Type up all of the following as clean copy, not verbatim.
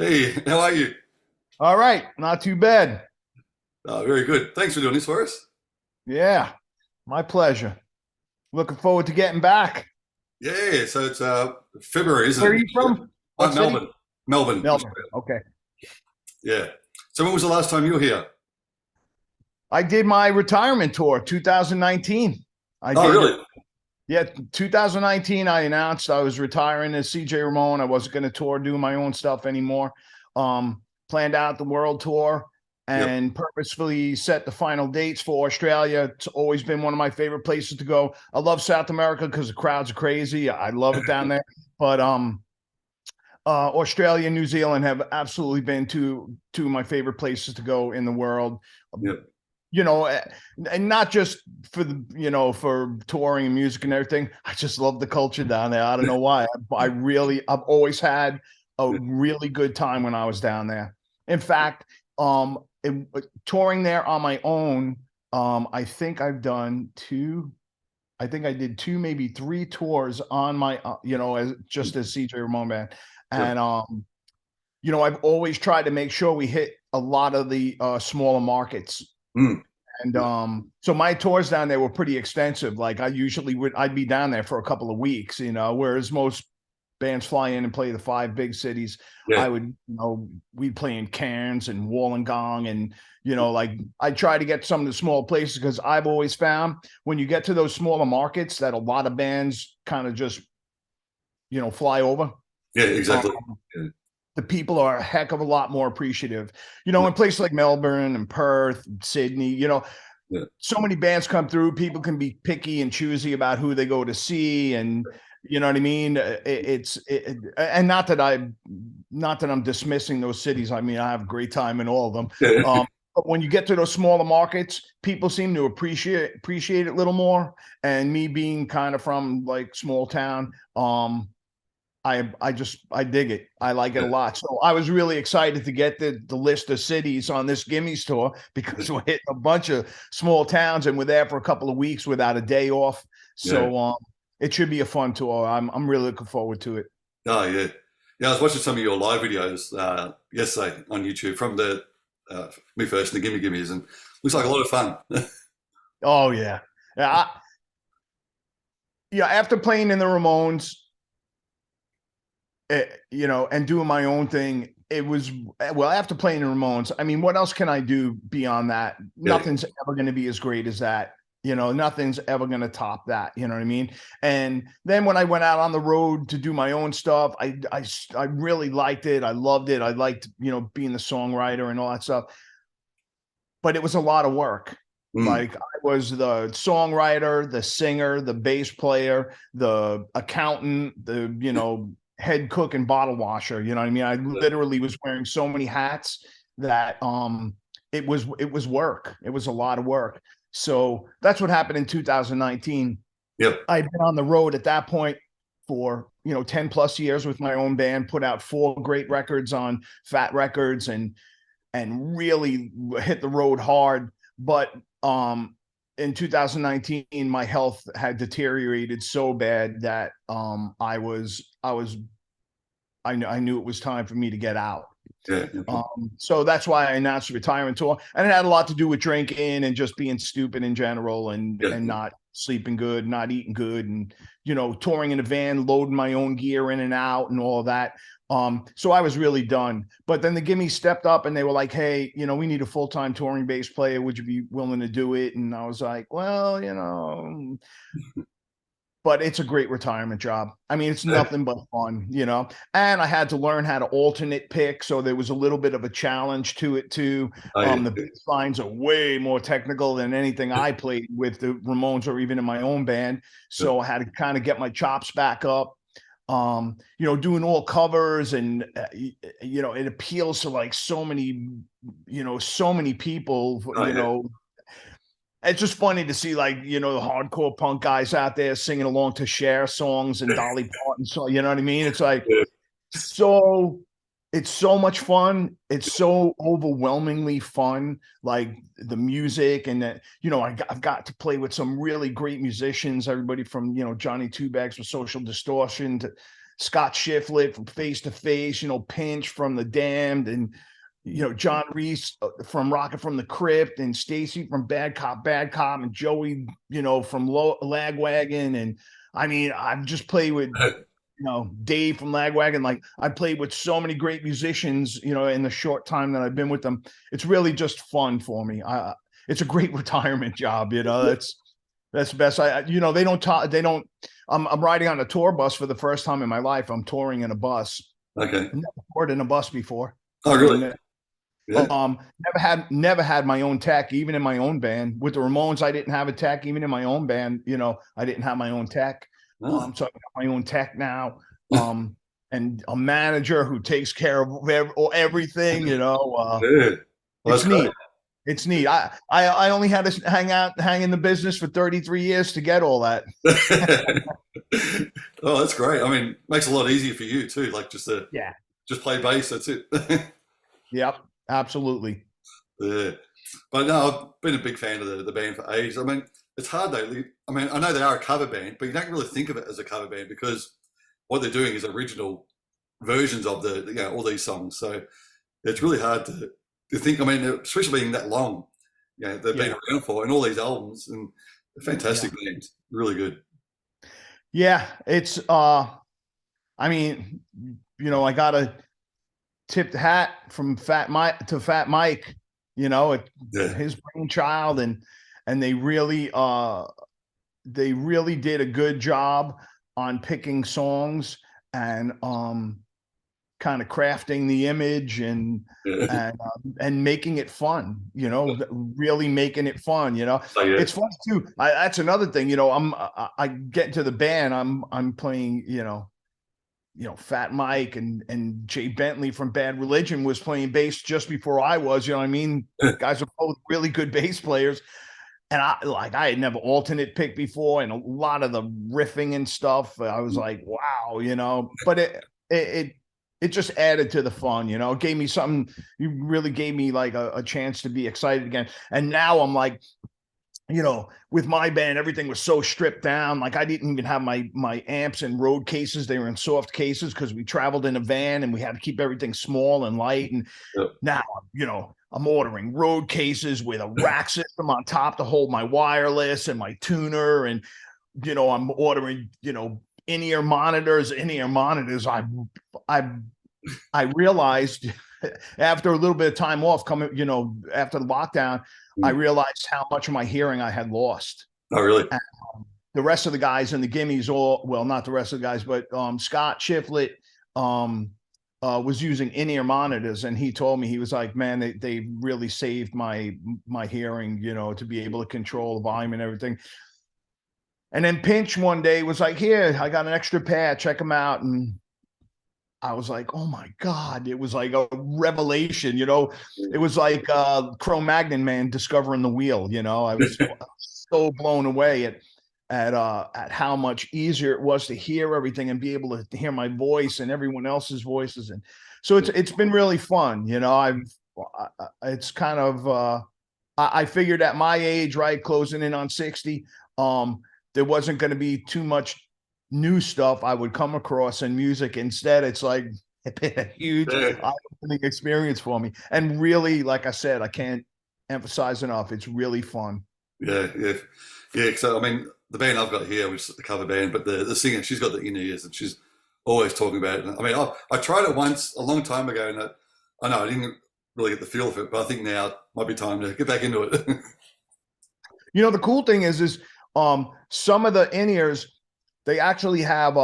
Hey, how are you? All right, not too bad. Very good. Thanks for doing this for us. Yeah, my pleasure. Looking forward to getting back. Yeah, so it's February, isn't Where are it? you from? What city? Melbourne. Melbourne, Melbourne. Australia. Okay. Yeah. So when was the last time you were here? I did my retirement tour 2019. I Oh, did, really? yeah, 2019. I announced I was retiring as CJ Ramone. I wasn't going to tour, do my own stuff anymore. Planned out the world tour Yep. and purposefully set the final dates for Australia. It's always been one of my favorite places to go. I love South America because the crowds are crazy. I love it down there. But Australia and New Zealand have absolutely been two of my favorite places to go in the world. Yep. You know, and not just for the for touring and music and everything. I just love the culture down there. I don't know why. I've always had a Yeah. really good time when I was down there. In fact, touring there on my own, I think I've done two. I think I did two, maybe three tours on my, as just as CJ Ramon band. Yep. And I've always tried to make sure we hit a lot of the smaller markets. Mm. And Yeah. so my tours down there were pretty extensive. Like I'd be down there for a couple of weeks, whereas most bands fly in and play the five big cities. Yeah. We'd play in Cairns and Wollongong, and like I try to get some of the small places because I've always found when you get to those smaller markets that a lot of bands kind of just fly over. Yeah, Um, exactly. Yeah. the people are a heck of a lot more appreciative. In places like Melbourne and Perth, and Sydney, Yeah. so many bands come through. People can be picky and choosy about who they go to see, and you know what I mean. And not that I'm dismissing those cities. I mean, I have a great time in all of them. Yeah. But when you get to those smaller markets, people seem to appreciate it a little more. And me being kind of from like small town, I dig it. I like it a Yeah. lot. So I was really excited to get the list of cities on this Gimmes tour Yeah. because we're hitting a bunch of small towns and we're there for a couple of weeks without a day off. Yeah. So it should be a fun tour. I'm really looking forward to it. Oh, yeah. Yeah, I was watching some of your live videos yesterday on YouTube from the Me First and the Gimme Gimmes, and looks like a lot of fun. Oh yeah. Yeah. After playing in the Ramones, and doing my own thing. It was well after playing the Ramones. I mean, what else can I do beyond that? Yeah. Nothing's ever going to be as great as that. Nothing's ever going to top that. You know what I mean? And then when I went out on the road to do my own stuff, I really liked it. I loved it. I liked being the songwriter and all that stuff. But it was a lot of work. Mm. Like I was the songwriter, the singer, the bass player, the accountant, the head cook and bottle washer. You know what I mean? I literally was wearing so many hats that it was work. It was a lot of work. So that's what happened in 2019. Yep. I'd been on the road at that point for 10 plus years with my own band, put out 4 great records on Fat Records, and really hit the road hard. But in 2019, my health had deteriorated so bad that I knew it was time for me to get out. Yeah. So that's why I announced the retirement tour, and it had a lot to do with drinking and just being stupid in general, and Yeah. and not sleeping good, not eating good, and touring in a van, loading my own gear in and out, and all of that. So I was really done. But then the Gimme stepped up and they were like, "Hey, we need a full-time touring bass player. Would you be willing to do it?" And I was like, "Well, but it's a great retirement job. I mean, it's Yeah. nothing but fun, And I had to learn how to alternate pick, so there was a little bit of a challenge to it too. Oh, yeah. The bass lines are way more technical than anything I played with the Ramones or even in my own band. So I had to kind of get my chops back up. Doing all covers, and it appeals to like so many people. Oh, yeah. It's just funny to see like the hardcore punk guys out there singing along to Cher songs and Dolly Parton. So you know what I mean? It's like Yeah. so it's so much fun. It's so overwhelmingly fun. Like the music and that, I've got to play with some really great musicians. Everybody from Johnny Two Bags with Social Distortion to Scott Shiflett from Face to Face, Pinch from The Damned, and John Reese from Rocket from the Crypt, and Stacy from Bad Cop, and Joey, from Lagwagon. And I mean, I've just played with, Dave from Lagwagon. Like, I played with so many great musicians, in the short time that I've been with them. It's really just fun for me. It's a great retirement job, that's the best. They don't talk, I'm riding on a tour bus for the first time in my life. I'm touring in a bus. Okay. I've never toured in a bus before. Oh, really? Yeah. Never had my own tech, even in my own band. With the Ramones, I didn't have a tech. Even in my own band, I didn't have my own tech. Oh. So I got my own tech now. And a manager who takes care of everything. Yeah. Well, it's neat. It's neat. I only had to hang in the business for 33 years to get all that. Oh, that's great. I mean, makes it a lot easier for you too. Like just play bass. That's it. Yep, absolutely. Yeah, but no, I've been a big fan of the band for ages. I mean, it's hard though. I mean, I know they are a cover band, but you don't really think of it as a cover band because what they're doing is original versions of all these songs. So it's really hard to think. I mean, especially being that long, they've been around for, and all these albums, and fantastic bands, really good. Yeah, it's. I mean, I gotta tip the hat from Fat Mike to Fat Mike. His brainchild, and they really did a good job on picking songs and kind of crafting the image and making it fun, really making it fun. It's fun too. That's another thing. I get into the band. I'm playing. Fat Mike and Jay Bentley from Bad Religion was playing bass just before I was. You know what I mean? Guys are both really good bass players. And I had never alternate picked before, and a lot of the riffing and stuff. I was like, wow, but it just added to the fun, it gave me something. You really gave me like a chance to be excited again. And now I'm like, with my band, everything was so stripped down. Like, I didn't even have my amps in road cases. They were in soft cases because we traveled in a van and we had to keep everything small and light. And now, I'm ordering road cases with a rack system on top to hold my wireless and my tuner. And, I'm ordering, in-ear monitors. I realized after a little bit of time off coming, after the lockdown, I realized how much of my hearing I had lost. Oh, really? And, the rest of the guys in the Gimmes, not the rest of the guys, but Scott Shiflett was using in-ear monitors, and he told me, he was like, man, they really saved my hearing, to be able to control the volume and everything. And then Pinch one day was like, here, I got an extra pair, check them out. And I was like, oh my God, it was like a revelation, it was like Cro-Magnon man discovering the wheel, I was so blown away at how much easier it was to hear everything and be able to hear my voice and everyone else's voices. And so it's been really fun, it's kind of, I figured at my age, right, closing in on 60, there wasn't going to be too much new stuff I would come across in music. Instead, it's like it's been a huge eye-opening experience for me. And really, like I said, I can't emphasize enough, it's really fun. Yeah. So, I mean, the band I've got here, which is the cover band, but the singer, she's got the in-ears and she's always talking about it. I mean, I tried it once a long time ago, and I know I didn't really get the feel of it, but I think now it might be time to get back into it. The cool thing is some of the in-ears, they actually have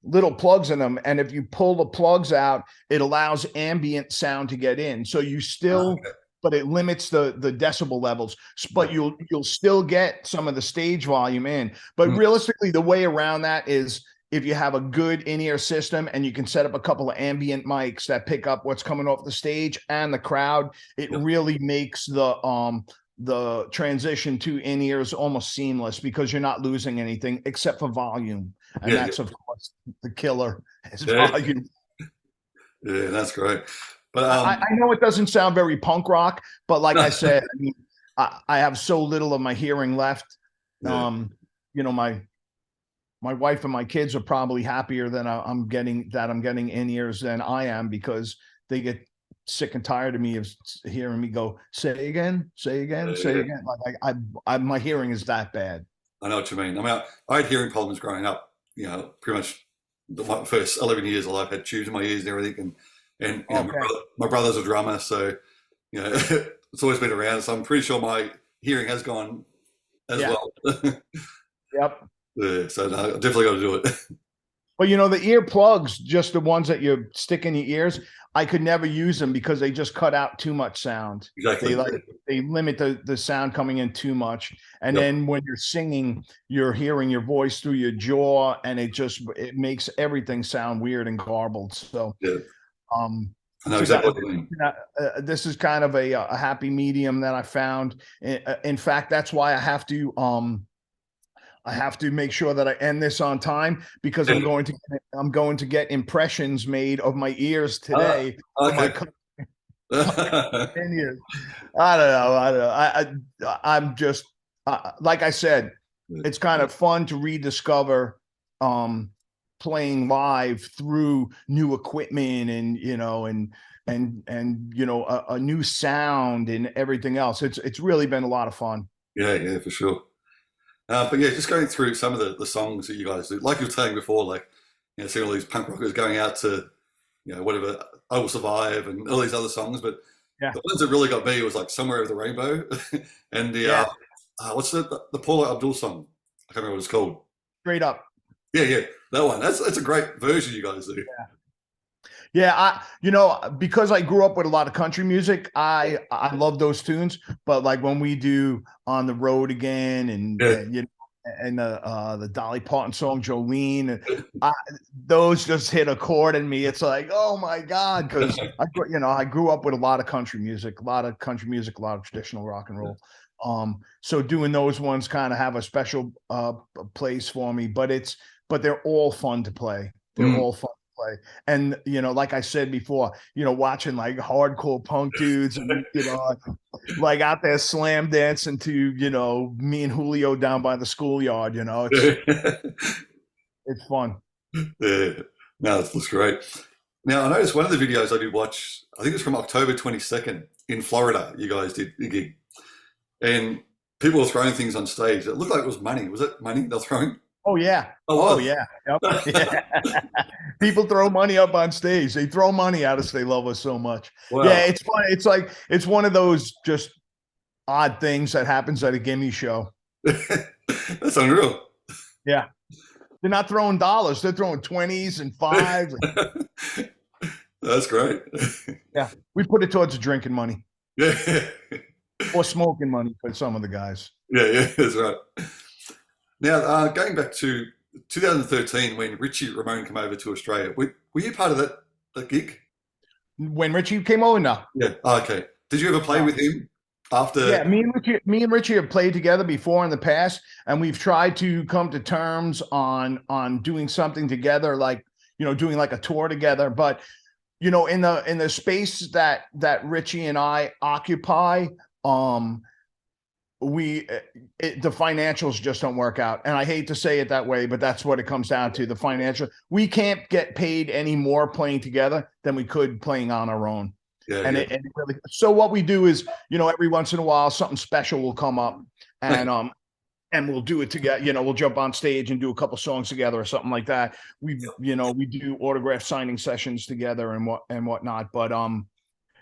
little plugs in them, and if you pull the plugs out, it allows ambient sound to get in. So you still, but it limits the decibel levels. But you'll still get some of the stage volume in. But realistically, the way around that is if you have a good in-ear system and you can set up a couple of ambient mics that pick up what's coming off the stage and the crowd, it really makes the transition to in-ears almost seamless, because you're not losing anything except for volume. And that's, of course, the killer is volume. Yeah, that's great. But I know it doesn't sound very punk rock, but like I said, I mean, I have so little of my hearing left. My my wife and my kids are probably happier than I'm getting in-ears than I am, because they get sick and tired of me of hearing me go, say again, say again, say again. Like my hearing is that bad. I know what you mean. I mean, I had hearing problems growing up. You know, pretty much my first 11 years of life had tubes in my ears and everything. And you know, my brother's a drummer, so you know, it's always been around. So I'm pretty sure my hearing has gone as well. Yep. Yeah, so no, I definitely got to do it. But you know, the earplugs, just the ones that you stick in your ears, I could never use them because they just cut out too much sound. Exactly. They limit the sound coming in too much. And then when you're singing, you're hearing your voice through your jaw, and it makes everything sound weird and garbled. So I know exactly what you mean. This is kind of a happy medium that I found. In fact, that's why I have to make sure that I end this on time, because I'm going to get impressions made of my ears today. Okay. I don't know. I'm just like I said, it's kind of fun to rediscover playing live through new equipment, and you know, and you know, a new sound and everything else. It's really been a lot of fun. Yeah, for sure. But yeah, just going through some of the songs that you guys do, like you were saying before, like, you know, seeing all these punk rockers going out to, you know, whatever, I Will Survive and all these other songs, but the ones that really got me was like Somewhere Over the Rainbow and the, what's the Paula Abdul song? I can't remember what it's called. Straight Up. Yeah, that one. That's a great version you guys do. Yeah, you know, because I grew up with a lot of country music, I love those tunes. But like when we do On the Road Again, and you know, and the Dolly Parton song Jolene, those just hit a chord in me. It's like, oh my God, because I grew up with a lot of country music, a lot of traditional rock and roll. So doing those ones kind of have a special place for me. But they're all fun to play. They're all fun. And you know, like I said before, you know, watching like hardcore punk dudes, and you know, like out there slam dancing to, you know, me and Julio down by the schoolyard, you know, it's fun. Yeah, no, this looks great. Now, I noticed one of the videos I did watch, I think it's from October 22nd in Florida. You guys did a gig, and people were throwing things on stage. It looked like it was money. Was it money they're throwing? Oh yeah. Oh yeah. Yep. Yeah. People throw money up on stage. They throw money at us. They love us so much. Wow. Yeah, it's fun. It's like, it's one of those just odd things that happens at a gimme show. That's unreal. Yeah. They're not throwing dollars. They're throwing 20s and 5s. That's great. Yeah. We put it towards drinking money. Yeah. Or smoking money for some of the guys. Yeah, that's right. Now, going back to 2013, when Richie Ramone came over to Australia, were you part of that gig? When Richie came over? No. Yeah. Oh, okay. Did you ever play with him after? Yeah, me and Richie have played together before in the past, and we've tried to come to terms on doing something together, like, you know, doing like a tour together. But you know, in the space that Richie and I occupy, the financials just don't work out. And I hate to say it that way, but that's what it comes down to. The financial, we can't get paid any more playing together than we could playing on our own. And it really, so what we do is, you know, every once in a while, something special will come up, and we'll do it together. You know, we'll jump on stage and do a couple songs together or something like that. We do autograph signing sessions together and whatnot. But,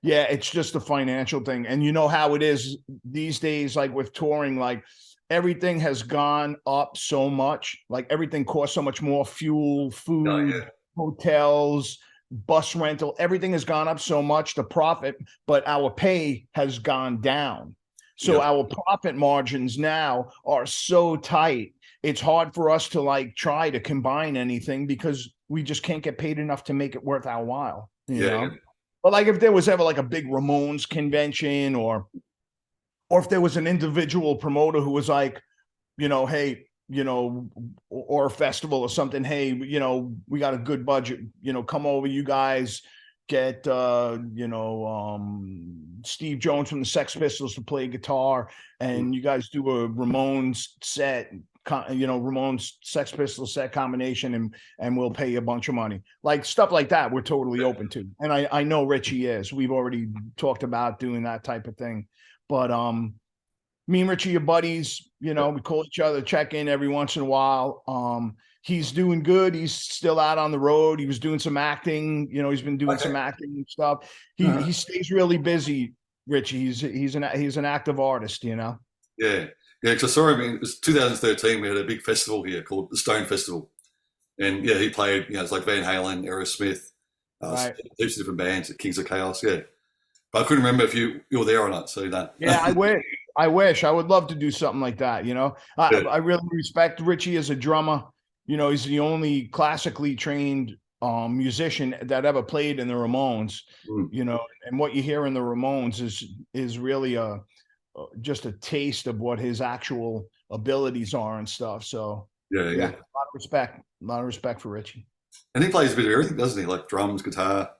yeah, it's just a financial thing. And you know how it is these days, like with touring, like everything has gone up so much, like everything costs so much more: fuel, food, hotels, bus rental, everything has gone up so much, the profit, but our pay has gone down. So our profit margins now are so tight. It's hard for us to like try to combine anything because we just can't get paid enough to make it worth our while, you know? But like if there was ever like a big Ramones convention, or if there was an individual promoter who was like, you know, hey, you know, or a festival or something, hey, you know, we got a good budget, you know, come over, you guys get, you know, Steve Jones from the Sex Pistols to play guitar, and you guys do a Ramones set. Ramones Sex Pistols set combination, and we'll pay you a bunch of money. Like stuff like that, we're totally open to. And I know Richie is. We've already talked about doing that type of thing. But me and Richie are buddies. We call each other, check in every once in a while. He's doing good. He's still out on the road. He was doing some acting. He's been doing some acting and stuff. He stays really busy, Richie. He's an active artist. Yeah. Because I saw him. It was 2013. We had a big festival here called the Stone Festival, and he played. It's like Van Halen, Aerosmith, right. heaps of different bands at Kings of Chaos. Yeah, but I couldn't remember if you were there or not. So Yeah, I wish. I would love to do something like that. I really respect Richie as a drummer. He's the only classically trained musician that ever played in the Ramones. And what you hear in the Ramones is really just a taste of what his actual abilities are and stuff. So yeah, a lot of respect for Richie. And he plays a bit of everything, doesn't he? Like drums, guitar.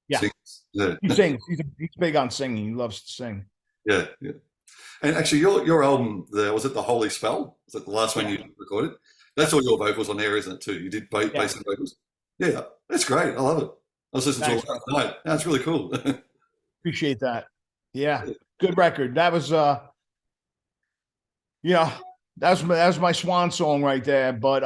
Yeah, sings. Yeah. He sings. He's big on singing. He loves to sing. Yeah. And actually, your album, was it The Holy Spell? Was it the last one you recorded? That's all your vocals on there, isn't it, too? You did bass and vocals? Yeah, that's great. I love it. I was listening to it last night. That's really cool. Appreciate that. Yeah, good record. That was, that was my swan song right there. But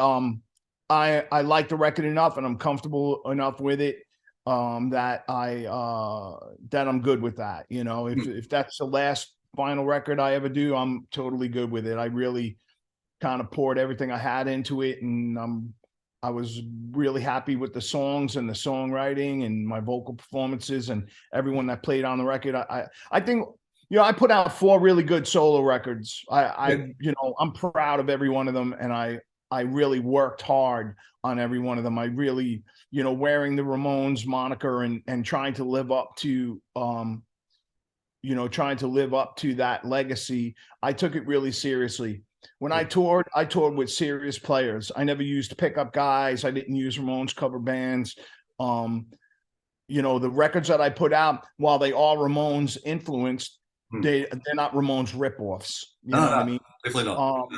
I like the record enough, and I'm comfortable enough with it that I'm good with that. If that's the last final record I ever do, I'm totally good with it. I really kind of poured everything I had into it, and I was really happy with the songs and the songwriting and my vocal performances and everyone that played on the record. I think I put out 4 really good solo records. I'm proud of every one of them, and I really worked hard on every one of them. I really, wearing the Ramones moniker and trying to live up to that legacy. I took it really seriously. When I toured with serious players. I never used pickup guys. I didn't use Ramones cover bands. The records that I put out, while they are Ramones influenced, they're not Ramones ripoffs. You know what I mean? Definitely not.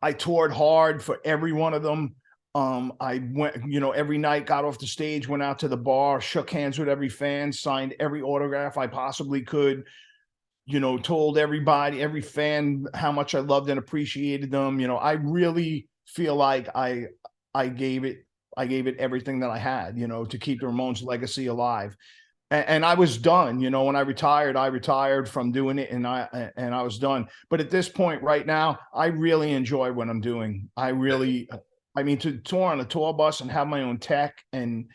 I toured hard for every one of them. I went, every night, got off the stage, went out to the bar, shook hands with every fan, signed every autograph I possibly could. Told everybody, every fan, how much I loved and appreciated them. I really feel like I gave it everything that I had, to keep the Ramones legacy alive. And I was done. When I retired from doing it, and I was done. But at this point right now, I really enjoy what I'm doing. To tour on a tour bus and have my own tech and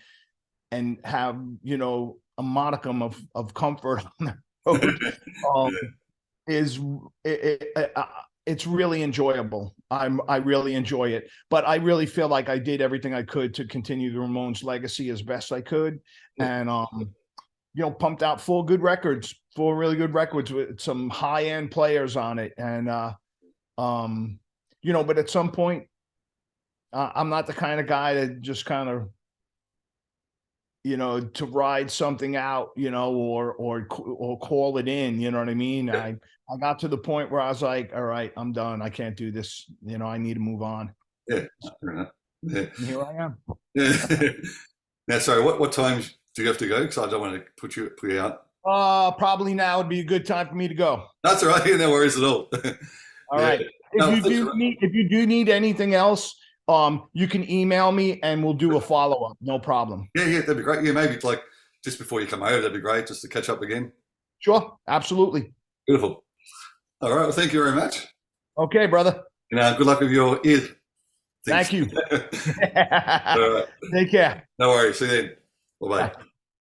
have, a modicum of comfort on the road, it's really enjoyable. I really enjoy it, but I really feel like I did everything I could to continue the Ramones legacy as best I could, and pumped out 4 really good records with some high end players on it, and but at some point, I'm not the kind of guy that just kind of to ride something out, or call it in, you know what I mean? I got to the point where I was like, all right, I'm done. I can't do this. I need to move on. Yeah. And here I am. Yeah. Now, sorry, what times do you have to go? Because I don't want to put you out. Probably now would be a good time for me to go. That's all right. No worries at all. All right. If you do need anything else, you can email me and we'll do a follow-up. No problem. Yeah, that'd be great. Yeah, maybe like just before you come over, that'd be great just to catch up again. Sure, absolutely. Beautiful. All right, well, thank you very much. Okay, brother. And good luck with your ear things. Thank you. All right. Take care. No worries. See you then. Bye-bye. Bye.